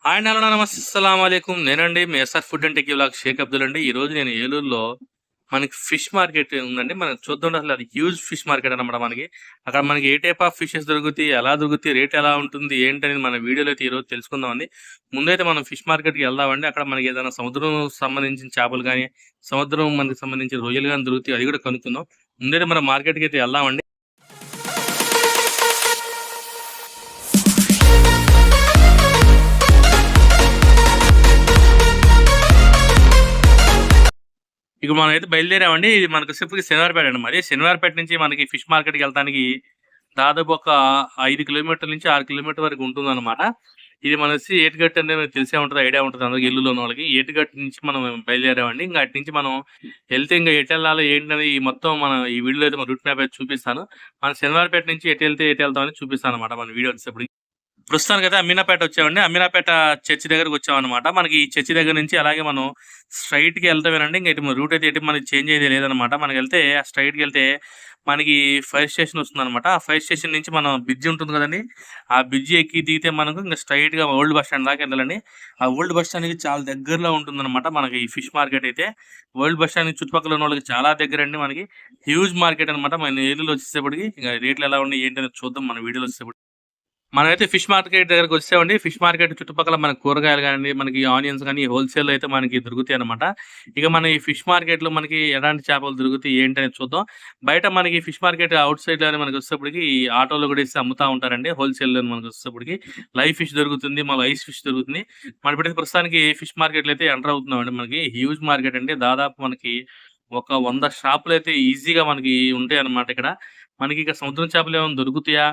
Hi hello నమస్తే అస్సలాము అలైకుం. నేనండి మీ SR food and tech vlog Sheikh Abdul అండి. ఈ రోజు నేను ఏలూరులో మనకి ఫిష్ మార్కెట్ ఉందండి. మనం చూద్దాం, అసలు అది హ్యూజ్ ఫిష్ మార్కెట్ అనమాట. మనకి అక్కడ మనకి ఏ టైప్ ఆఫ్ ఫిషెస్ దొరుకుతాయి, ఎలా దొరుకుతాయి, రేట్ ఎలా ఉంటుంది ఏంటనేది మన వీడియోలో అయితే ఈరోజు తెలుసుకుందామండి. ముందైతే మనం ఫిష్ మార్కెట్కి వెళ్దామండి. అక్కడ మనకి ఏదైనా సముద్రం సంబంధించిన చేపలు కానీ, సముద్రం మనకి సంబంధించిన రొయ్యలు కానీ దొరుకుతాయి, అది కూడా కనుక్కుందాం. ముందైతే మనం మార్కెట్కి అయితే వెళ్దామండి. ఇక మనం అయితే బయలుదేరామండి. ఇది మనకు సిప్పుకి శనివారపేట అండి. మరి శనివారపేట నుంచి మనకి ఫిష్ మార్కెట్కి వెళ్తానికి దాదాపు ఒక 5 కిలోమీటర్ల నుంచి 6 కిలోమీటర్ వరకు ఉంటుంది అనమాట. ఇది మనసి ఏటుగట్టు అనేది తెలిసే ఉంటుంది, ఐడియా ఉంటుంది అందరికి, ఇల్లులో ఉన్న వాళ్ళకి. ఏటుగట్టు నుంచి మనం బయలుదేరామండి. ఇంకా అటు నుంచి మనం వెళ్తే ఇంకా ఎటు వెళ్ళాలో ఏంటనేది మొత్తం మనం ఈ వీడియోలో అయితే మన రూట్ మ్యాప్ అయితే చూపిస్తాను. మన శనివారపేట నుంచి ఎటు వెళ్తే ఎటు వెళ్తామని చూపిస్తాను అనమాట మన వీడియో వచ్చేటప్పుడు. ప్రస్తుతానికి అయితే అమీనాపేట వచ్చామండి. అమీనాపేట చర్చి దగ్గరకు వచ్చామన్నమాట. మనకి ఈ చర్చి దగ్గర నుంచి అలాగే మనం స్ట్రైట్కి వెళ్తామేనండి. ఇంకా ఇటు రూట్ అయితే ఎటు మనకి చేంజ్ అయితే లేదనమాట. మనకి వెళ్తే స్ట్రైట్కి వెళ్తే మనకి ఫైర్ స్టేషన్ వస్తుంది అనమాట. ఆ ఫైర్ స్టేషన్ నుంచి మనం బ్రిడ్జి ఉంటుంది కదండి, ఆ బ్రిడ్జి ఎక్కి దిగితే మనకు ఇంకా స్ట్రైట్గా ఓల్డ్ బస్ స్టాండ్ దాకా వెళ్ళాలండి. ఆ ఓల్డ్ బస్ స్టాండ్కి చాలా దగ్గరలో ఉంటుంది అనమాట మనకి ఈ ఫిష్ మార్కెట్ అయితే. ఓల్డ్ బస్ స్టాండ్ చుట్టుపక్కల ఉన్న వాళ్ళకి చాలా దగ్గర అండి. మనకి హ్యూజ్ మార్కెట్ అనమాట. మన ఏరియాలో వచ్చేసేపటికి ఇంకా రేట్లు ఎలా ఉన్నాయి ఏంటనేది చూద్దాం మన వీడియోలో వచ్చేటప్పుడు. మనమైతే ఫిష్ మార్కెట్ దగ్గరకు వచ్చామండి. ఫిష్ మార్కెట్ చుట్టుపక్కల మనకి కూరగాయలు కానీ, మనకి ఆనియన్స్ కానీ హోల్సేల్ అయితే మనకి దొరుకుతాయి అనమాట. ఇక మన ఈ ఫిష్ మార్కెట్ లో మనకి ఎలాంటి చేపలు దొరుకుతాయి ఏంటనేది చూద్దాం. బయట మనకి ఫిష్ మార్కెట్ అవుట్ సైడ్ లోనే మనకి వచ్చేటప్పటికి ఆటోలో కూడా వేసి అమ్ముతా ఉంటారండి. హోల్సేల్ లో మనకి వచ్చేటప్పటికి లైవ్ ఫిష్ దొరుకుతుంది, మళ్ళీ ఐస్ ఫిష్ దొరుకుతుంది. మన ఇప్పుడు ప్రస్తుతానికి ఫిష్ మార్కెట్ లో అయితే ఎంటర్ అవుతున్నామండి. మనకి హ్యూజ్ మార్కెట్ అండి. దాదాపు మనకి ఒక 100 షాపులు అయితే ఈజీగా మనకి ఉంటాయి అనమాట. ఇక్కడ మనకి ఇక సముద్రం చేపలు ఏమైనా దొరుకుతాయా,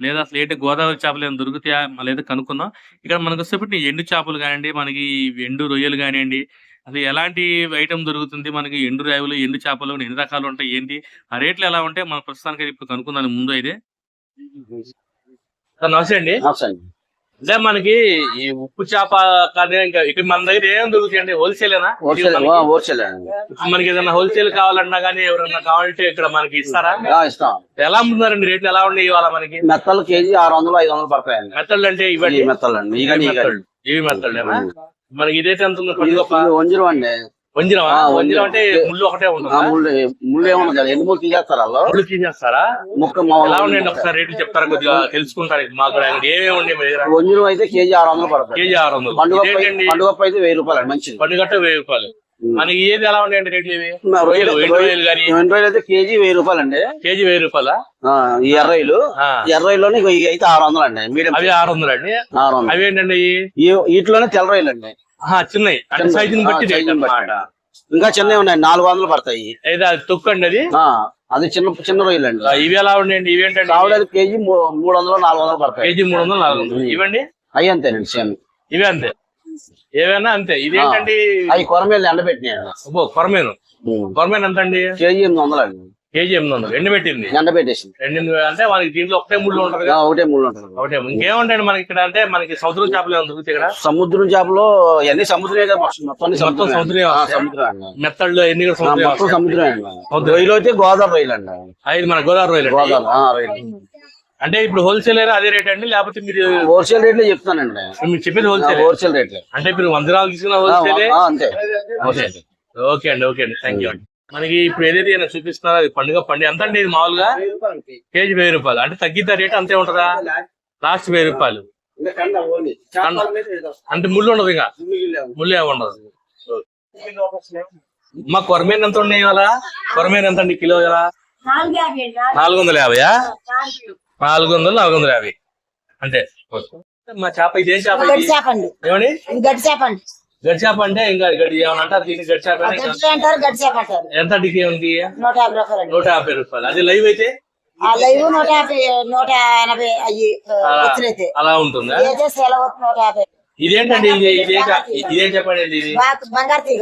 లేదా అసలు ఏంటి గోదావరి చేపలు ఏమైనా దొరుకుతాయా లేదా కనుక్కుందాం. ఇక్కడ మనకు వచ్చేప్పటి ఎండు చేపలు కానివ్వండి, మనకి ఎండు రొయ్యలు కానివ్వండి, అసలు ఎలాంటి ఐటమ్ దొరుకుతుంది, మనకి ఎండు రాయులు, ఎండు చేపలు ఎన్ని రకాలు ఉంటాయి, ఏంటి ఆ రేట్లు ఎలా ఉంటాయి మన ప్రస్తుతానికి ఇప్పుడు కనుక్కుందాం ముందు అయితే. నమస్తే అండి. అంటే మనకి ఈ ఉప్పు చేప కానీ ఇంకా ఇక్కడ మన దగ్గర ఏం దొరుకుతాయండి? హోల్సేలేనా? హోల్సేల్ మనకి ఏదైనా హోల్సేల్ కావాలన్నా కానీ ఎవరన్నా కావాలంటే ఇక్కడ మనకి ఇస్తారా? ఇస్తాం. ఎలా అమ్ముతున్నారండి? రేట్లు ఎలా ఉన్నాయి ఇవాళ? మనకి మెత్తలు కేజీ 600 500 పడతాయండి. మెత్తళ్ళు అంటే ఇవ్వండి. మెత్తలు అండి, ఇవి మెత్తళ్ళేనా? మనకి ఇదైతే ఎంత ఉంది? వంజరం అండి. వంజరం అంటే ముళ్ళు ఒకటే ఉంటుంది. ముళ్ళు ఏమన్నా ఎండు ముళ్ళు తీసేస్తారా? ముళ్ళు తీసేస్తారా? ముక్క ఎలా ఉన్నాయండి? ఒకసారి రేట్లు చెప్తారా కొద్దిగా తెలుసుకుంటారు. మాకు ఏమేమి ఉన్నాయి? వంజరం అయితే కేజీ 600 పడతాయి. కేజీ 600. పండుగ అయితే 1000 రూపాయలు అండి. మంచిది. పండుగ 1000 రూపాయలు. మనకి ఏది ఎలా ఉన్నాయండి రేట్లు? ఇవి రొయ్యలు అయితే కేజీ 1000 రూపాయలు అండి. కేజీ 1000 రూపాయలా? ఈ ఎర్రయిలోనే అయితే 600 అండి. మీడియం అవి 600 అండి. అవి ఏంటండి? వీటిలోనే తెల్ల రొయ్యలు అండి. చిన్నవి అంటే సైజుని బట్టి. ఇంకా చిన్నవి ఉన్నాయి, 400 పడతాయి. తొక్కు అండి అది. అది చిన్న రొయ్యలు అండి. ఇవి ఎలా ఉన్నాయండి? ఇవి ఏంటంటే ఆవిడ కేజీ 300 400 పడతాయి. కేజీ 300 400. ఇవ్వండి. అవి అంతేనండి, సేమ్. ఇవి అంతే, ఏవైనా అంతే. ఇదేంటండి? అవి కొరమేలు ఎండబెట్టినాయి. కొరమేను ఎంత అండి? కేజీ 800 అండి. కేజీ 800 ఎండబెట్టింది. ఎండబెట్టేసి అంటే మనకి దీంట్లో ఒకటే ముళ్ళు ఉంటుంది. ఒకటే ముళ్ళు ఉంటుంది. ఒకటే. ఇంకేముంటాయండి మనకి ఇక్కడ? అంటే మనకి సముద్రం చేపలు ఏమైనా దొరుకుతాయి ఇక్కడ? సముద్రం చేపలు అన్ని సముద్రమే కదా. మొత్తం సముద్రం. మెత్తళ్ళు ఎన్ని మొత్తం సముద్రమే. రొయ్యలు అయితే గోదావరి రొయ్యలు అండి. అది మన గోదావరి రొయ్యలు. అంటే ఇప్పుడు హోల్సేల్ అయినా అదే రేట్ అండి, లేకపోతే మీరు హోల్సేల్ రేట్లే చెప్తానండి. మీరు చెప్పేది హోల్సేల్ రేట్లే. అంటే ఇప్పుడు 100 గ్రాములు తీసుకున్న హోల్సేల్ అంతే. ఓకే అండి. థ్యాంక్ యూ అండి. మనకి ఇప్పుడు ఏదైతే చూపిస్తున్నారో అది పండుగ ఎంత అండి? ఇది మామూలుగా కేజీ 1000 రూపాయలు. అంటే తగ్గిద్దా రేట్? అంతే ఉంటుందా? లాస్ట్ 1000 రూపాయలు అంటే ముళ్ళు ఉండదు, ఇంకా ముళ్ళు ఏమి ఉండదు. మా కొరమేన్ ఎంత ఉన్నాయి ఇవాళ? కొరమేన్ ఎంత అండి కిలో? 450. 450 అంటే మా చేప. ఇదేం చేప? ఏమండి? గడ్డి చేప అంటే ఇంకా గడ్డి ఏమన్నా అంటారు దీన్ని? గడ్డి చేప ఎంత అడిగి ఉంది? 150 రూపాయలు. అది లైవ్ అయితే అలా ఉంటుందా? ఇదేంటండి? ఇదేం చెప్పండి? ఇది బంగారు తీగ.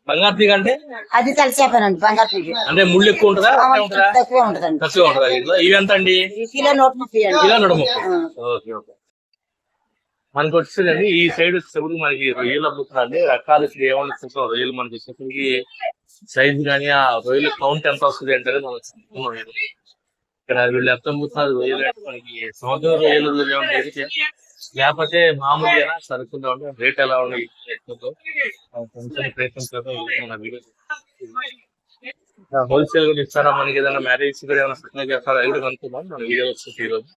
బంగారు తీగ అంటే అది తెలిసి చెప్పానండి. బంగారు తీగ అంటే ముళ్ళు ఎక్కువ ఉంటుందా? తక్కువ ఉంటుందా? ఇవి ఎంత అండి? కిలో 130. కిలో 130. ఓకే. మనకి వచ్చేదండి ఈ సైడ్ వచ్చేసరికి మనకి రొయ్యలు అమ్ముతున్నారండి. రకాలు ఏమన్నా చూస్తాం రొయ్యలు మనకి వచ్చేసరికి సైజు కానీ ఆ రొయ్యల కౌంట్ ఎంత వస్తుంది అంటే మనం ఇక్కడ వీళ్ళు ఎంత అమ్ముతున్నారు రొయ్యలు అంటే మనకి సముద్రం రొయ్యలు లేకపోతే మామూలుగా సరుకుందా ఉంటే రేట్ ఎలా ఉన్నాయి హోల్సేల్ కూడా ఇస్తారా మనకి ఏదైనా మ్యారేజ్ కూడా ఏమైనా సప్లై చేస్తారా అది కూడా కనుక్కుందాం మన వీడియో వస్తుంది ఈరోజు.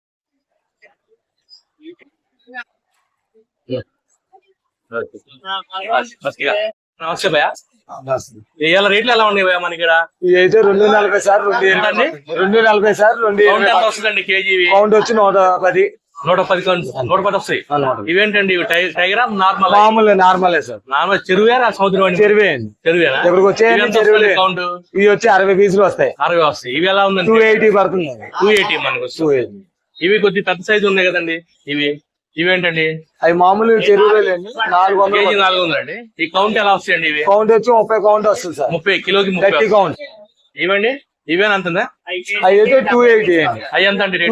నమస్తే భయ, ఇవాళ రేట్లు ఎలా ఉన్నాయి భయ మనకి ఇక్కడ? అయితే 240 సార్, 240 సార్, 2 వస్తుందండి కేజీ కౌంట్ వచ్చి 110. 110 వస్తాయి. ఇవేంటండి టైగరా నార్మల్? మామూలు నార్మలే సార్. నార్మల్ చెరువేరా సముద్రం? చెరువే. చెరువేనా? ఇక్కడికి వచ్చే చెరువులే. కౌంట్ ఇవి వచ్చి 60 పీసులు వస్తాయి. 60 వస్తాయి. ఇవి ఎలా ఉందండి? 280 పడుతుంది. 280 మనకు వస్తుంది. ఇవి కొద్ది పెద్ద సైజు ఉన్నాయి కదండి. ఇవేంటండి? అవి మామూలు చెరువులేండి. 400 కేజీ 400 అండి. ఈ కౌంట్ ఎలా వస్తాయండి? ఇవి కౌంట్ వచ్చి 30 కౌంట్ వస్తుంది సార్. 30 కిలోకి 30 కౌంట్. ఇవండి ఇవేనా అంతుందా? అవి అయితే 280 అండి. అవి ఎంత అండి రేట్?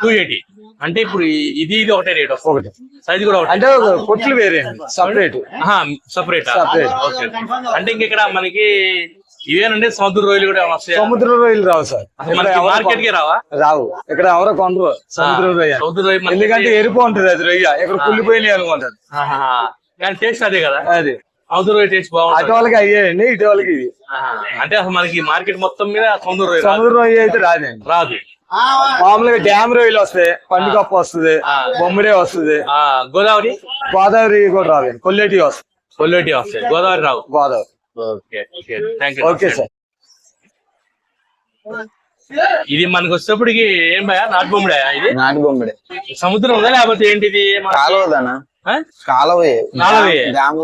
280. అంటే ఇప్పుడు ఇది ఒకటే రేట్ ఒకటి సైజ్ కూడా ఒకటి అంటే కొట్లు వేరే సపరేట్. సపరేట్. అంటే ఇంక ఇక్కడ మనకి ఇవేనండి సముద్ర రొయ్యలు కూడా వస్తాయి? సముద్ర రొయ్యలు రావు సార్, మార్కెట్ కి రావా? రావు. ఇక్కడ ఎవరో కొనరు సముద్ర రొయ్య. ఎందుకంటే ఎరుపు ఉంటుంది అది రొయ్య. ఇక్కడ కుళ్ళిపోయినాయి అనుకుంటారు. కానీ టేస్ట్ అదే కదా. అది సముద్ర రొయ్య టేస్ట్ బాగుంటుంది. అటు వాళ్ళకి అయ్యాయండి, ఇటు వాళ్ళకి ఇది. అంటే అసలు మనకి మార్కెట్ మొత్తం మీద సముద్ర రొయ్య అయితే రాదండి. రాదు. మామూలుగా డ్యామ్ రొయ్యలు వస్తాయి, పండుగప్ప వస్తుంది, బొమ్మడే వస్తుంది. గోదావరి కూడా రాదు. కొల్లేటి వస్తుంది. వస్తాయి, గోదావరి రావు. గోదావరి. Okay sir. ఇది మనకు వచ్చేప్పటికి ఏం భయ? నాటు బొమ్మడే? ఇది నాటి బొమ్మడే. సముద్రం ఉందా లేకపోతే ఏంటిది? కాలువదానా? కాలువే. డ్యామ్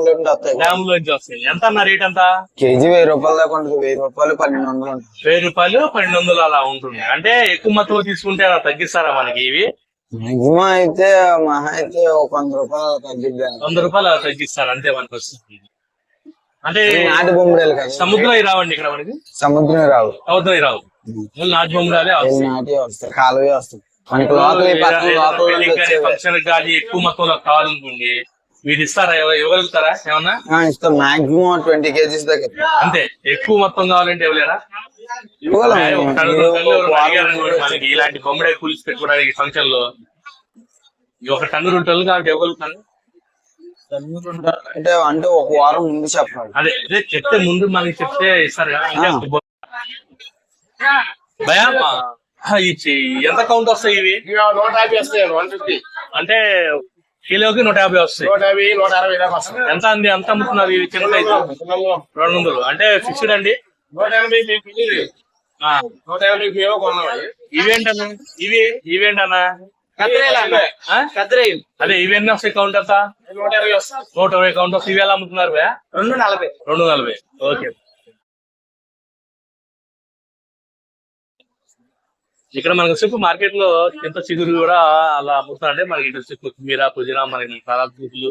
లోంచి వస్తాయి. ఎంత అన్న రేట్? అంతా కేజీ 1000 రూపాయల దాకా ఉంటుంది. 1000 రూపాయలు 1200 ఉంటుంది. 1000 రూపాయలు 1200 అలా ఉంటుంది. అంటే ఎక్కువ మొత్తం తీసుకుంటే అలా తగ్గిస్తారా మనకి? ఇవి మాక్సిమం అయితే మహా అయితే 100 రూపాయలు తగ్గిద్దాం. 100 రూపాయలు అలా తగ్గిస్తారు అంతే మనకు వస్తుంది. అంటే నాటి బొమ్మడేలు కదా. సముద్రం రావండి ఇక్కడ మనకి? సముద్రం రావు. నాటు బొమ్మడాలే నాటి వస్తాయి, కాలువే వస్తాయి మనకి. ఫంక్షన్ కానీ ఎక్కువ మొత్తంలో కావాలనుకోండి మీరు ఇస్తారా? ఇవ్వగలుగుతారా ఏమన్నా? ఇస్తాం. మాక్సిమం 20 కేజీస్ దాకా. అంతే. ఎక్కువ మొత్తం కావాలంటే ఇవ్వలేరా? మనకి ఇలాంటి బొమ్మడే కూలిసి పెట్టుకోవడానికి ఫంక్షన్ లో 1 టన్ను 2 టన్నులు కాబట్టి ఇవ్వగలుగుతాను. అంటే ఒక వారం ముందు చెప్పాలి. అదే చెప్తే ముందు మనకి చెప్తే ఇస్తారు కదా. భయా ఎంత కౌంట్ వస్తాయి ఇవి? 150 వస్తాయి. 150 అంటే కిలోకి 150 వస్తాయి. 160 దాకా వస్తాయి. ఎంత అండి? అంత అమ్ముతున్నారు ఇవి? చిన్న సైజు 200 అంటే ఫిక్స్డ్ అండి. 180 ఇవేంటన్నా? ఇవేంటన్నా? అదే ఇవన్నీ వస్తాయి కౌంట్ అంతా? 120 కౌంట్ వస్తాయి. ఇవి ఎలా అమ్ముతున్నారు? 240. ఓకే. ఇక్కడ మనకు వచ్చి మార్కెట్ లో ఎంత చిగురు కూడా అలా అమ్ముతున్నారంటే మనకి ఇటు వచ్చి కొత్తిమీర, పుదీనా, మనకి మసాలా జ్యూసులు,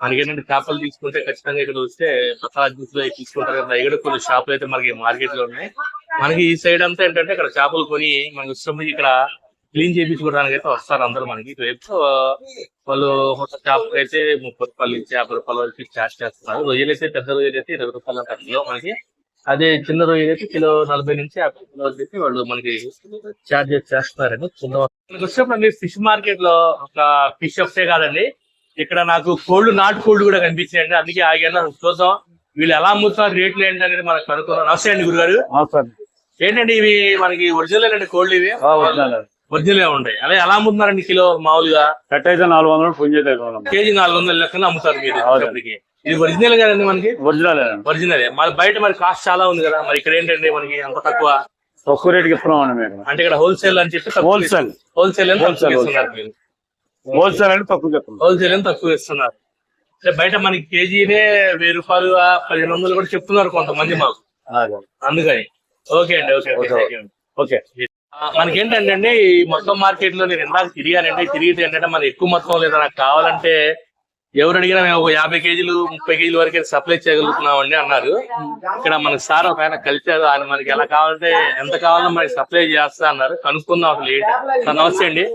మనకి ఏంటంటే చేపలు తీసుకుంటే ఖచ్చితంగా ఇక్కడ వస్తే మసాలా జ్యూసులు తీసుకుంటారు కదా. ఇక్కడ కొన్ని షాపులు అయితే మనకి మార్కెట్ లో ఉన్నాయి. మనకి ఈ సైడ్ అంతా ఏంటంటే ఇక్కడ చేపలు కొని మనకి వచ్చినప్పుడు ఇక్కడ క్లీన్ చేయించుకోవడానికి అయితే వస్తారు అందరూ. మనకి రేపు వాళ్ళు చేపలు అయితే 30 రూపాయలు నుంచి 50 రూపాయల వరకు చార్జ్ చేస్తున్నారు. రొయ్యలు అయితే పెద్ద రొయ్యలు అయితే 20 రూపాయల కిలో మనకి. అదే చిన్న రొయ్యలు అయితే కిలో 40 నుంచి 50 కిలో అయితే వాళ్ళు మనకి చార్జెస్ చేస్తున్నారండి. మనకి వచ్చినప్పుడు ఫిష్ మార్కెట్ లో ఒక ఫిష్ ఒకటే కాదండి, ఇక్కడ నాకు నాటు కోళ్ళు కూడా కనిపించాయండి. అందుకే ఆగాను. చూద్దాం వీళ్ళు ఎలా అమ్ముతున్నారు, రేట్లు ఏంటి అనేది మనకు కనుక్కున్నాం. నమస్తే అండి గురుగారు. ఏంటండి ఇవి మనకి ఒరిజినల్ అండి కోళ్ళు? ఇవి ఒరిజినల్ ఉంటాయి. అలా ఎలా అమ్ముతున్నారండి కిలో మామూలుగా? కట్ అయితే 400, కేజీ 400 లెక్కన అమ్ముతారు మీరు. ఇది ఒరిజినల్ కదండి మనకి? ఒరిజినల్. మరి బయట మరి కాస్ట్ చాలా ఉంది కదా, మరి ఇక్కడ ఏంటండి మనకి అంత తక్కువ రేటుకి ఇస్తున్నాం మేము. అంటే ఇక్కడ హోల్సేల్ అని చెప్పి హోల్సేల్ అని తక్కువ చెప్తున్నారు. హోల్సేల్ అని తక్కువ ఇస్తున్నారు. బయట మనకి కేజీనే 1000 రూపాయలు 1500 కూడా చెప్తున్నారు కొంతమంది మాకు. అందుకని ఓకే అండి. ఓకే. మనకేంటంటే అండి ఈ మొత్తం మార్కెట్ లో నేను ఇందాక తిరిగితే ఏంటంటే మన ఎక్కువ మొత్తం లేదా నాకు కావాలంటే ఎవరు అడిగినా మేము ఒక 50 కేజీలు 30 కేజీల వరకు సప్లై చేయగలుగుతున్నామండి అన్నారు. ఇక్కడ మనకి సార్ ఒక ఆయన కలిసారు. ఆయన మనకి ఎలా కావాలంటే ఎంత కావాలో మనకి సప్లై చేస్తా అన్నారు. కనుక్కుందాం అసలు ఏంటి. సార్ నమస్తే అండి.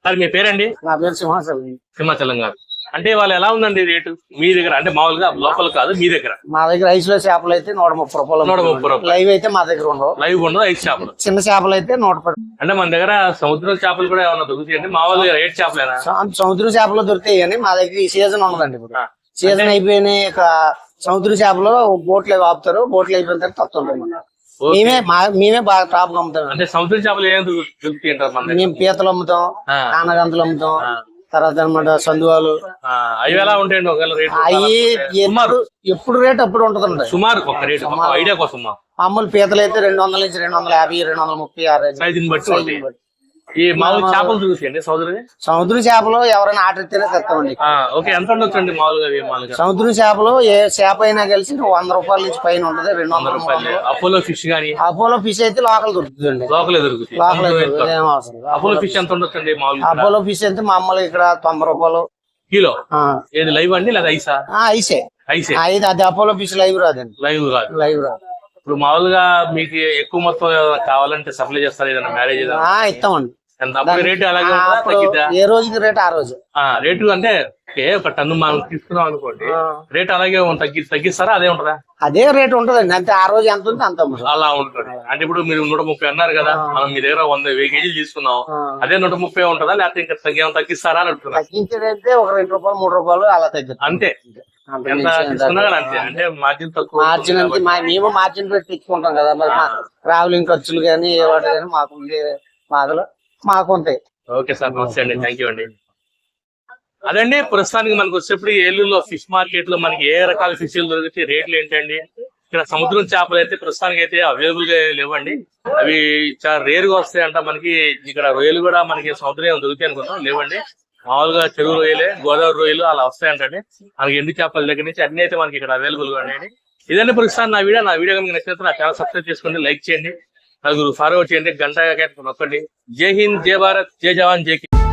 సార్ మీ పేరండి? నా పేరు సింహాచలం. సింహాచలం గారు. అంటే వాళ్ళు ఎలా ఉందండి రేటు మీ దగ్గర? అంటే మామూలుగా లోపల కాదు మీ దగ్గర. మా దగ్గర ఐస్ లో చేపలు అయితే 130 రూపాయలు. 130 రూపాయలు. లైవ్ అయితే మా దగ్గర ఉండవు. లైవ్ ఉండదు, ఐస్ చేపలు. చిన్న చేపలు అయితే 110. అంటే మన దగ్గర సముద్రం చేపలు కూడా ఏమన్నా దొరుకుతాయండి? మామూలుగా రేట్ చేపలేనా? సముద్రం చేపలు దొరుకుతాయి కానీ మా దగ్గర ఈ సీజన్ ఉండదండి. ఇప్పుడు సీజన్ అయిపోయినాయి. ఇక సముద్ర చేపలు బోట్లు ఆపుతారు. బోట్లు అయిపోయిన తర్వాత తక్కువ. మేమే బాగా టాప్ అమ్ముతాం. అంటే సముద్రం చేపలు ఏం దొరుకుతాయి అంటారు మన దగ్గర? మేము పీతలు అమ్ముతాం, కానగంతలు అమ్ముతాం, తర్వాత అనమాట సందువాలు. అవి ఎలా ఉంటాయండి ఒకవేళ రేట్? అవి ఎప్పుడు రేట్ అప్పుడు ఉంటదండి. సుమారు ఒక రేటు ఐడియా కోసం. మామూలు పీతలు అయితే 200 నుంచి 250, 230 సైజుని బట్టి. ఈ మామూలు చేపలు దొరుకుతాయండి సముద్ర చేపలు ఎవరైనా ఆర్డర్ ఇస్తేనే తెస్తామండి. ఓకే, ఎంత ఉండొచ్చండి మామూలుగా? సముద్ర చేపలు ఏ చేప అయినా కలిసి 100 రూపాయల నుంచి పైన ఉంటది. 200 రూపాయలు. అపోలో ఫిష్ గానీ? అపోలో ఫిష్ అయితే లోకల్ దొరుకుతుందండి. లోకలే దొరుకుతుంది. ఏం అవసరం. అపోలో ఫిష్ ఎంత ఉండొచ్చండి మామూలుగా? అపోలో ఫిష్ అయితే మామూలుగా ఇక్కడ 90 రూపాయలు కిలో. ఏది లైవ్ అండి లేదా ఐసా? ఐసే. ఐసే. అది అపోలో ఫిష్ లైవ్ రాదండి. లైవ్ కాదు. లైవ్ రాదు. ఇప్పుడు మామూలుగా మీకు ఎక్కువ మొత్తం కావాలంటే సప్లై చేస్తారు ఏదైనా మ్యారేజ్? ఇస్తామండి. రేటు అలాగే ఉంటుందా, తగ్గిద్దా? ఏ రోజుకి రేట్ ఆ రోజు. రేటు అంటే ఒక టన్ను మనం తీసుకున్నాం అనుకోండి, రేట్ అలాగే తగ్గిస్తారా? అదే ఉంటుందా? అదే రేట్ ఉంటదండి. అంతే ఆ రోజు ఎంత ఉంటే అంత అలా ఉంటుంది. అంటే ఇప్పుడు మీరు 130 అన్నారు కదా, మనం మీ దగ్గర 100 కేజీలు తీసుకున్నాం, అదే 130 ఉంటుందా లేకపోతే ఇంకా తగ్గిస్తారా అని అంటున్నా? తగ్గించేదైతే ఒక 2 రూపాయలు 3 రూపాయలు అలా తగ్గిస్తారు. అంతే. ఎంత తీసుకున్నా కానీ అంతే. అంటే మార్జిన్ తక్కువ. మార్జిన్ అంతే. మేము మార్జిన్ పెట్టి తెచ్చుకుంటాం కదా. మరి ట్రావెలింగ్ ఖర్చులు కానీ ఏ వాటి కానీ మాకు మాటలు మాకు ఉంటాయి. ఓకే సార్, నమస్తే అండి. థ్యాంక్ యూ అండి. అదండి ప్రస్తుతానికి మనకు వచ్చేప్పుడు ఏలూరులో ఫిష్ మార్కెట్ లో మనకి ఏ రకాల ఫిష్లు దొరుకుతాయి, రేట్లు ఏంటండి? ఇక్కడ సముద్రం చేపలు అయితే ప్రస్తుతానికి అయితే అవైలబుల్ గా లేవండి. అవి చాలా రేర్ గా వస్తాయి అంట మనకి. ఇక్కడ రొయ్యలు కూడా మనకి సముద్రం దొరుకుతాయి అనుకుందాం, లేవండి. మామూలుగా చెరువు రొయ్యలే, గోదావరి రొయ్యలు అలా వస్తాయంటండి. మనకి ఎండు చేపల దగ్గర నుంచి అన్ని అయితే మనకి ఇక్కడ అవైలబుల్ గా ఉన్నాయండి. ఇదండి ప్రస్తుతానికి నా వీడియో మీకు నచ్చినట్టు నా ఛానల్ సబ్స్క్రైబ్ చేసుకోండి, లైక్ చేయండి, నలుగురు ఫార్వర్డ్ చేయండి, గంట నొక్కండి. జై హింద్, జై భారత్, జై జవాన్, జై కిసాన్.